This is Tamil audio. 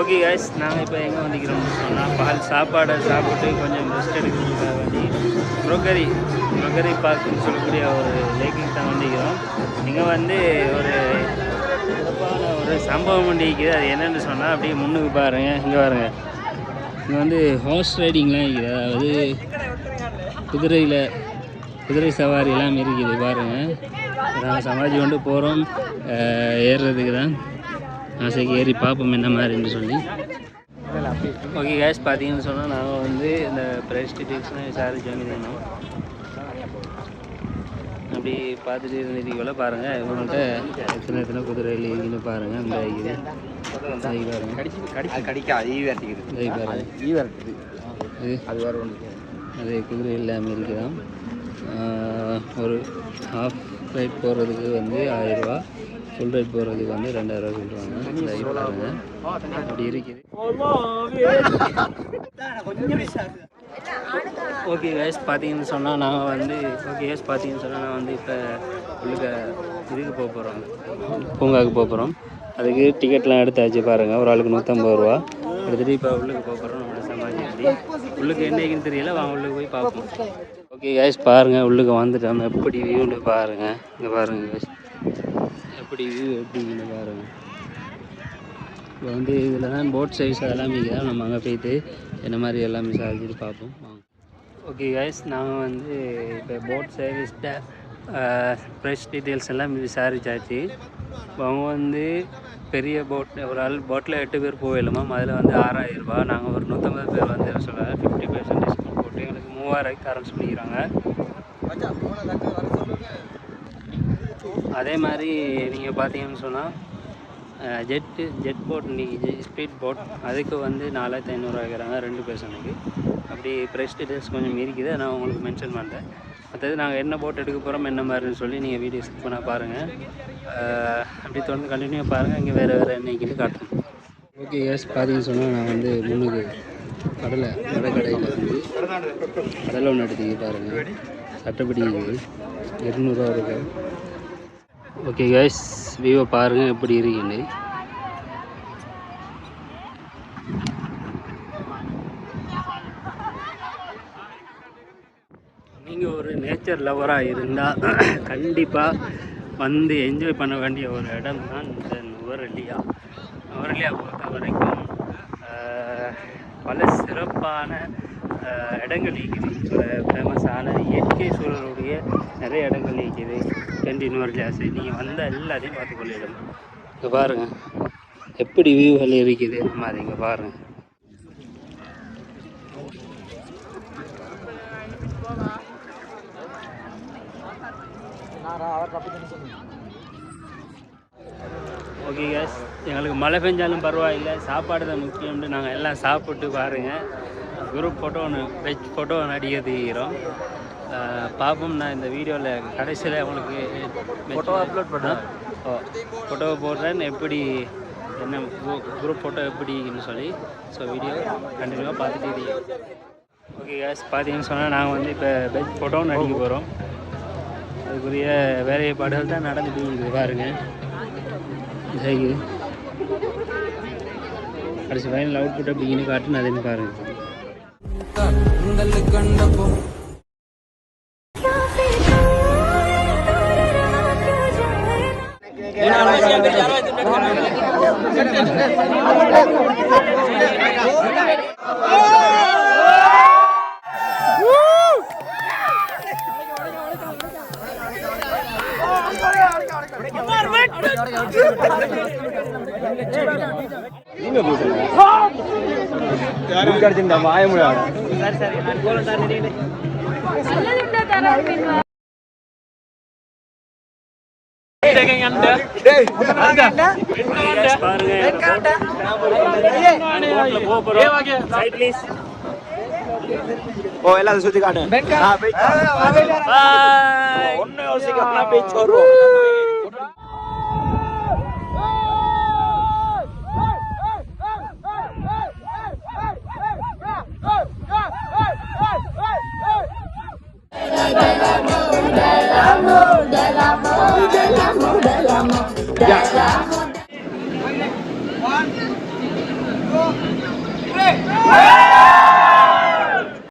ஓகே கைஸ், நாங்கள் இப்போ எங்கே வந்துக்கிறோம்னு சொன்னால் பால் சாப்பாடை சாப்பிட்டு கொஞ்சம் ரெஸ்ட் எடுக்கிறதுக்காக வேண்டி ப்ரோக்கரி பார்க்குன்னு சொல்லக்கூடிய ஒரு லேக்கிங் தான் வந்துக்கிறோம். இங்கே வந்து ஒரு சிறப்பான ஒரு சம்பவம் இருக்குது. அது என்னென்னு சொன்னால் அப்படியே முன்னுக்கு பாருங்கள். இங்கே பாருங்கள், இங்கே வந்து ஹார்ஸ் ரைடிங்லாம் இருக்குது. அதாவது குதிரை சவாரி எல்லாம் இருக்குது பாருங்கள். நாங்கள் சமாஜி கொண்டு போகிறோம் ஏறுறதுக்கு தான். ஆசைக்கு ஏறி பார்ப்போம் என்ன மாதிரின்னு சொல்லி. ஓகே கேஸ், பார்த்தீங்கன்னு சொன்னால் நாங்கள் வந்து இந்த ப்ரைஸ் டீட்டெயில்ஸ்லாம் விசாரிச்சு வாங்கியிருந்தோம். அப்படி பார்த்துட்டு இருந்ததுக்குள்ள பாருங்கள், இவங்கள்ட்ட எத்தனை குதிரையில் இருக்குன்னு பாருங்கள். அந்த இது அது குதிரை இல்லாமல் இருக்குதான். ஒரு ஹாஃப் ரைட் போகிறதுக்கு வந்து 1000 ரூபா, ஃபுல் ரைட் போகிறதுக்கு வந்து 2000 ரூபா சொல்கிறாங்க. அப்படி இருக்குது. ஓகே கேஸ், பார்த்தீங்கன்னு சொன்னால் நாங்கள் வந்து இப்போ உள்ளுக்க இதுக்கு போக போகிறோம், பூங்காவுக்கு போக போகிறோம். அதுக்கு டிக்கெட்லாம் எடுத்தாச்சு பாருங்கள். ஒரு ஆளுக்கு 150 ரூபா எடுத்துகிட்டு இப்போ உள்ளுக்கு போக போகிறோம். நம்மளோட சமாஜி அப்படி உள்ளுக்கு என்னைக்குன்னு தெரியல, வாங்க உள்ளுக்கு போய் பார்ப்போம். ஓகே கேஸ், பாருங்கள் உள்ளுக்கு வந்துட்டோம். எப்படி வியூன்னு பாருங்கள். இங்கே பாருங்கள் கேஸ், எப்படி வியூ எப்படின்னு பாருங்கள். இப்போ வந்து இதில் தான் போட் சைஸ் அதெல்லாம் தான். நம்ம அங்கே போய்ட்டு என்ன மாதிரி எல்லாம் விசாரிச்சுட்டு பார்ப்போம். ஓகே கைஸ், நாங்கள் வந்து இப்போ போட் சர்வீஸ்கிட்ட ப்ரைஸ் டீட்டெயில்ஸ் எல்லாம் விசாரிச்சாச்சு. அவங்க வந்து பெரிய போட், ஒரு ஆள் போட்டில் 8 பேர் போயிடலாமா. அதில் வந்து 6000 ரூபா. நாங்கள் ஒரு 150 பேர் வந்து சொல்ல 50% டிஸ்கவுண்ட் போட்டு எங்களுக்கு 3000 அரேஞ்ச் பண்ணிக்கிறாங்க. அதே மாதிரி நீங்கள் பார்த்தீங்கன்னு சொன்னால் ஜெட் போட், ஸ்பீட் போட், அதுக்கு வந்து 4500 கேட்குறாங்க 2 பர்சனுக்கு. அப்படி ப்ரைஸ் டீட்டெயில்ஸ் கொஞ்சம் இருக்குது, நான் உங்களுக்கு மென்ஷன் பண்ணுறேன். மற்றது நாங்கள் என்ன போட் எடுக்க போகிறோம் என்ன மாதிரின்னு சொல்லி நீங்கள் வீடியோ ஸ்கிப் பண்ண பாருங்கள். அப்படி தொடர்ந்து கண்டினியூ பாருங்கள். இங்கே வேறு என்னைக்கு காட்டுறேன். ஓகே எஸ், பார்த்தீங்கன்னு சொன்னால் நான் வந்து முன்னுக்கு கடையில் வந்து கடலை ஒன்று எடுத்துக்க பாருங்கள். சட்டப்படி 200 ரூபா இருக்கு. ஓகே கைஸ், வியூவை பாருங்கள் எப்படி இருக்குன்னு. நீங்கள் ஒரு நேச்சர் லவராக இருந்தால் கண்டிப்பாக வந்து என்ஜாய் பண்ண வேண்டிய ஒரு இடம் தான் இந்த நுவரெலியா பொறுத்த வரைக்கும் பல சிறப்பான இடங்கள் இருக்குது. ஃபேமஸான இயற்கை சூழலுடைய நிறைய இடங்கள் இருக்குது. நுவரெலியா சைடு நீங்கள் வந்தால் எல்லாத்தையும் பார்த்துக்கொள்ளிடும். இங்கே பாருங்கள் எப்படி வியூகள் இருக்குது. நம்ம அதை இங்கே பாருங்கள். ஓகே கேஸ், எங்களுக்கு மழை பெஞ்சாலும் பரவாயில்லை, சாப்பாடு தான் முக்கியம்னு நாங்கள் எல்லாம் சாப்பிட்டு பாருங்கள். குரூப் ஃபோட்டோ ஒன்று வெஜ் ஃபோட்டோ ஒன்று அடிக்கிறோம். பார்ப்போம். நான் இந்த வீடியோவில் கடைசியில் உங்களுக்கு ஃபோட்டோ அப்லோட் பண்ணேன். ஃபோட்டோவை போடுறேன் எப்படி என்ன குரூப் ஃபோட்டோ எப்படின்னு சொல்லி. ஸோ வீடியோ கண்டினியூவாக பார்த்துட்டு இருக்கீங்க. ஓகே கேஸ், பார்த்தீங்கன்னு சொன்னால் நாங்கள் வந்து இப்போ வெஜ் ஃபோட்டோ ஒன்று அடிக்க போகிறோம். அதுக்குரிய வேலைப்பாடுகள் தான் நடந்துட்டு இருக்குது பாருங்கள். கடைசி ஃபைனல் அவுட்புட் அப்படின்னு காட்டுன்னு அதையும் பாருங்கள். எல்லாம் சுத்தி காட்டு. ஒன்னு யோசிக்க